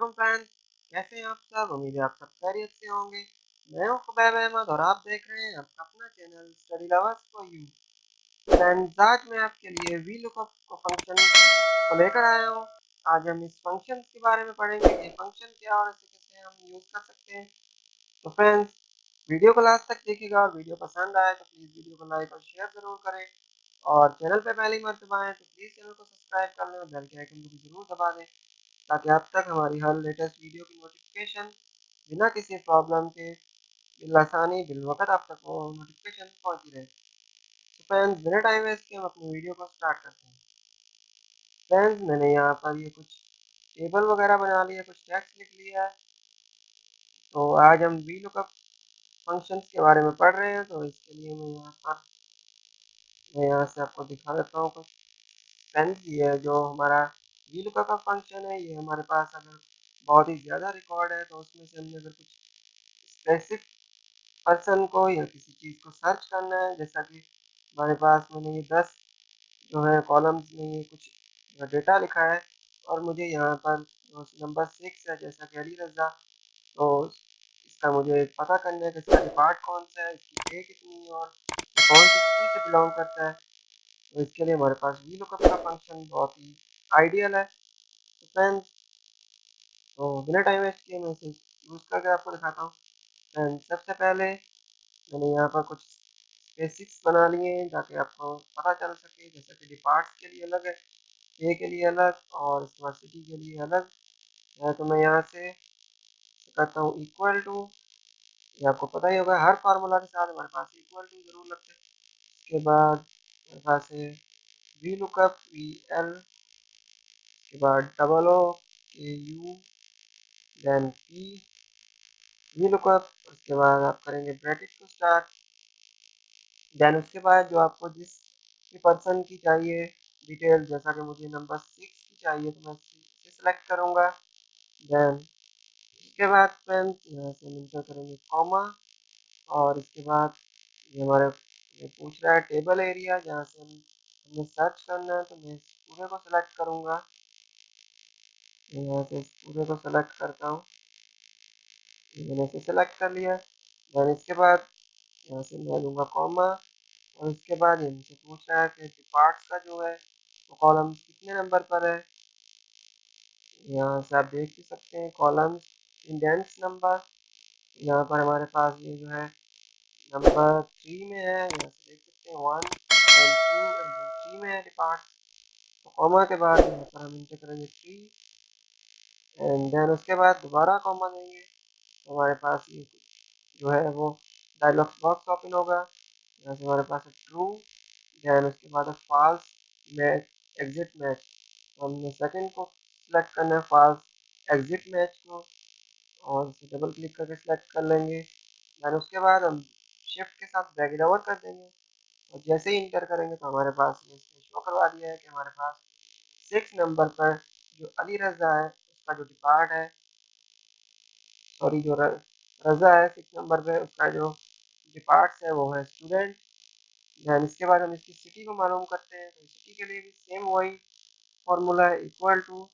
वालेकुम फ्रेंड्स, कैसे हैं आप सब। उम्मीद है आप सब खैरियत से होंगे। मैं हूं खुबैब अहमद और आप देख रहे हैं आपका अपना channel study lovers for you. Friends, आज मैं आपके लिए वी लुकअप को फंक्शन को लेकर आया हूं। आज हम इस फंक्शन के बारे में पढ़ेंगे, ये फंक्शन क्या और इसे कैसे हम यूज़ कर सकते हैं। तो फ्रेंड्स, वीडियो को लास्ट तक देखिएगा और वीडियो पसंद आए तो प्लीज़ वीडियो को लाइक और शेयर ज़रूर करें। और चैनल पे पहली मर्तबा आए तो प्लीज़ चैनल को सब्सक्राइब कर लें और बेल के आइकन को भी ज़रूर दबा दें, ताकि आप तक हमारी हर लेटेस्ट वीडियो की नोटिफिकेशन बिना किसी प्रॉब्लम के बिलासानी बिलवकत आप तक वो नोटिफिकेशन पहुंचती रहे। तो फ्रेंड्स, बिना टाइम वेस्ट के हम अपनी वीडियो को स्टार्ट करते हैं। फ्रेंड्स, मैंने यहाँ पर ये कुछ टेबल वगैरह बना लिया, कुछ टेक्स्ट लिख लिया है। तो आज हम वी लुकअप फंक्शंस के बारे में पढ़ रहे हैं। तो इसके लिए मैं यहाँ से आपको दिखा देता हूँ कुछ। फ्रेंड्स, ये जो हमारा वी लुकअप का फंक्शन है, ये हमारे पास अगर बहुत ही ज़्यादा रिकॉर्ड है तो उसमें से हमने अगर कुछ स्पेसिफिक पर्सन को या किसी चीज़ को सर्च करना है, जैसा कि हमारे पास मैंने ये 10 जो है कॉलम्स में ये कुछ डेटा लिखा है और मुझे यहाँ पर नंबर 6 है जैसा कि अली रज़ा। तो इसका मुझे पता करना है कि इसका डिपार्ट कौन सा है, इसकी ए कितनी है और ये कौन सी सिटी से बिलोंग करता है। तो इसके लिए हमारे पास वी लुकअप का फंक्शन बहुत ही आइडियल है। तो फ्रेंड्स, तो बिना टाइम वेस्ट किए मैं इसे यूज़ करके आपको दिखाता हूँ। एंड सबसे पहले मैंने यहाँ पर कुछ बेसिक्स बना लिए हैं ताकि आपको पता चल सके, जैसे कि डिपार्ट्स के लिए अलग है, ए के लिए अलग और स्मार्ट सिटी के लिए अलग है। तो मैं यहाँ से करता हूँ इक्वल टू। ये आपको पता ही होगा, हर फार्मूला के साथ हमारे पास इक्वल टू जरूर लगता है। उसके बाद हमारे पास है वी लुकअप वी एल, उसके बाद double O K U then P V lookup. उसके बाद आप करेंगे ब्रैकेट टू स्टार्ट। देन उसके बाद जो आपको जिस भी पर्सन की चाहिए डिटेल, जैसा कि मुझे नंबर 6 की चाहिए तो मैं इसे सेलेक्ट करूँगा। देन उसके बाद फ्रेंड्स यहाँ से इंटर करेंगे कॉमा और इसके बाद ये पूछ रहा है टेबल एरिया, जहाँ से हमें सर्च करना है। तो मैं इस पूरे को सिलेक्ट करूँगा, यहाँ से इस पूरे को सिलेक्ट करता हूँ। मैंने इसे सिलेक्ट कर लिया। देन इसके बाद यहाँ से मैं लूँगा कॉमा और इसके बाद इनसे पूछ रहा है कि पार्ट्स का जो है वो कॉलम कितने नंबर पर है। यहाँ से आप देख भी सकते हैं कॉलम्स इंडेंट्स नंबर। यहाँ पर हमारे पास ये जो है नंबर 3 में है, यहाँ से देख सकते हैं 1 एंड 2 एंड 3 में है डिपार्ट। तो कॉमा के बाद यहाँ पर हम इंटर करेंगे 3 एंड देन उसके बाद दोबारा कॉमा देंगे। तो हमारे पास ये जो है वो डायलॉग बॉक्स ओपन होगा। यहाँ से हमारे पास है ट्रू, देन उसके बाद है फॉल्स मैच एग्जिट मैच। तो हमने सेकंड को सिलेक्ट करना है, फॉल्स एग्जिट मैच को, और इसे डबल क्लिक करके सिलेक्ट कर लेंगे। देन उसके बाद हम शिफ्ट के साथ ड्रैग ओवर कर देंगे और जैसे ही इंटर करेंगे तो हमारे पास इसने शो करवा दिया है कि हमारे पास 6 नंबर पर जो अली रज़ा है उसका जो डिपार्ट है, सॉरी जो रज़ा है 6 नंबर पे उसका जो डिपार्ट्स है वो है स्टूडेंट। दैन इसके बाद हम इसकी सिटी को मालूम करते हैं। तो सिटी के लिए भी सेम वही फॉर्मूला है, equal to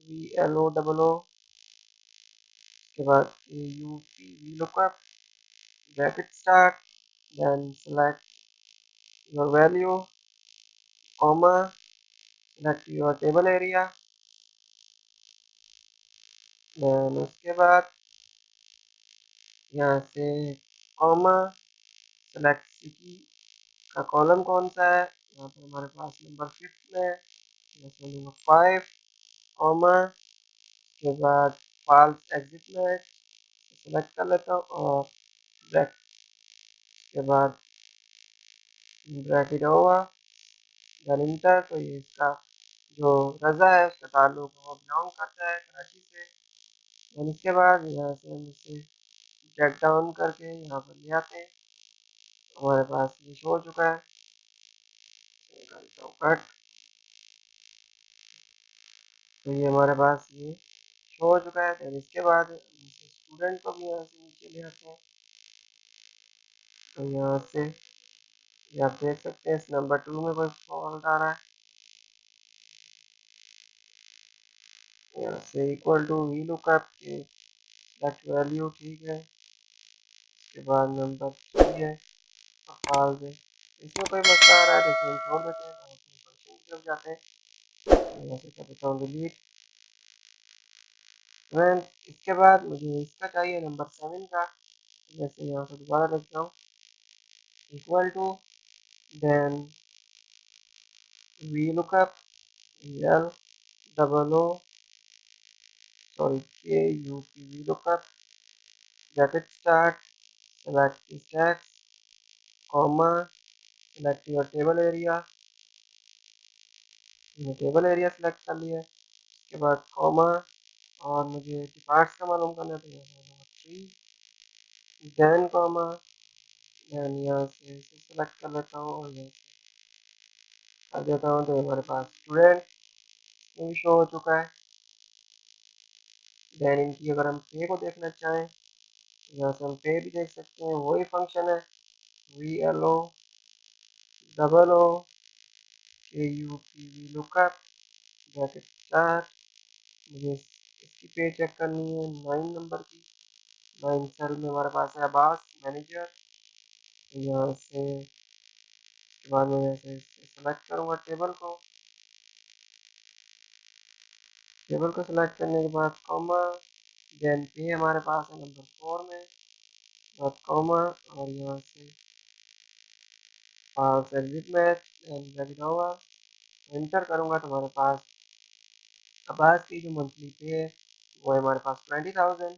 V L O double O, उसके बाद U P V lookup bracket start, then select your value comma, select your table area. Then उसके बाद यहाँ से कॉमा, सेलेक्ट सिटी का कॉलम कौन सा है, यहाँ पर हमारे पास नंबर 5 में है, यहाँ से नंबर 5 कॉमा, के बाद फॉल्स एग्जिट में सेलेक्ट कर लेता हूँ और ब्रैकेट के बाद ब्रैकेट ओवर देन इंटर। तो ये इसका जो रज़ा है उसका ताल्लुक वो बिलोंग करता है कराची से। और इसके बाद यहाँ से हम इसे ड्रैग डाउन करके यहाँ पर ले आते हैं। हमारे पास ये शो हो चुका है, कट। तो ये हमारे पास ये शो हो चुका है। फिर इसके बाद स्टूडेंट को भी यहाँ से नीचे ले आते हैं। तो यहाँ से ये आप देख सकते हैं इस नंबर 2 में कोई फॉल्ट आ रहा है। यहाँ से इक्वल टू वी लुकअप के सेलेक्ट वैल्यू, ठीक है। उसके बाद नंबर 3 है और फाल्स है। इसमें कोई मसला आ रहा है तो इसे हम छोड़ देते हैं और अपने फंक्शन की तरफ जाते हैं। यहाँ से कर देता हूँ डिलीट। फ्रेंड इसके बाद मुझे इसका चाहिए नंबर 7 का, जैसे यहाँ से दोबारा लिखता हूँ equal to then V lookup L double O sorry K U P V lookup bracket start select stacks comma select your table area. मैंने टेबल एरिया सेलेक्ट कर लिया है। उसके बाद कॉमा और मुझे डिपार्ट्स का मालूम करना है तो यहाँ नंबर 3 देन कॉमा देन यहाँ से इसे सेलेक्ट कर लेता हूँ और यहाँ से कर देता हूँ तो हमारे पास स्टूडेंट में भी शो हो चुका है। देन इनकी अगर हम पे को देखना चाहें तो यहाँ से हम पे भी देख सकते हैं, वही फंक्शन है V L O double O K U P V lookup bracket start. मुझे इसकी पे चेक करनी है 9 नंबर की। 9 सेल में हमारे पास है अब्बास मैनेजर। तो यहाँ से उसके बाद मैं ऐसे सेलेक्ट करूँगा टेबल को सेलेक्ट करने के बाद कॉमा देन पे हमारे पास है नंबर 4 में बाद कॉमा और यहाँ से पास एग्जिट मैच एंड ब्रैकेट होगा। एंटर करूँगा तो हमारे पास अब्बास की जो मंथली पे है वो है हमारे पास 20,000।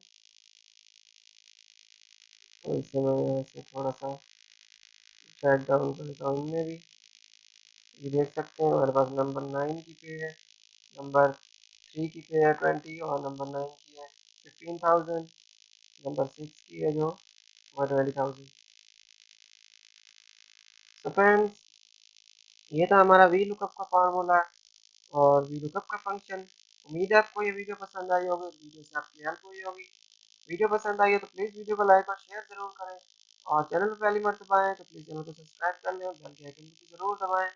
तो इसे मैं यहाँ से थोड़ा सा साइड डाउन कर देता हूँ। इनमें भी ये देख सकते हैं हमारे पास नंबर 9 की पे है, नंबर 3 की पे है 20 और नंबर 9 की है 15,000, नंबर 6 की है जो 20,000। तो फ्रेंड्स ये था हमारा वी लुकअप का फार्मूला और वी लुकअप का फंक्शन। उम्मीद है आपको ये वीडियो पसंद आई होगी, वीडियो से आपकी हेल्प हुई होगी। वीडियो पसंद आई है तो प्लीज़ वीडियो को लाइक और शेयर जरूर करें और चैनल पर पहली मर्तबा आए तो प्लीज़ चैनल को सब्सक्राइब कर लें और बेल के आइकन को जरूर दबाएं।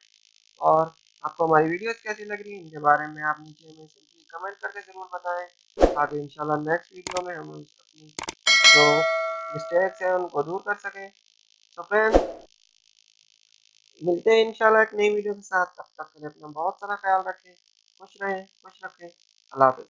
और आपको हमारी वीडियोस कैसी लग रही है इनके बारे में आप नीचे हमें सिंपली कमेंट करके ज़रूर बताएं, ताकि इंशाल्लाह नेक्स्ट वीडियो में हम अपनी जो मिस्टेक्स हैं उनको दूर कर सकें। तो फ्रेंड्स मिलते हैं इंशाल्लाह एक नई वीडियो के साथ, तब तक के लिए अपना बहुत सारा ख्याल रखें, खुश रहें, खुश रखें। अल्लाह हाफ़िज़।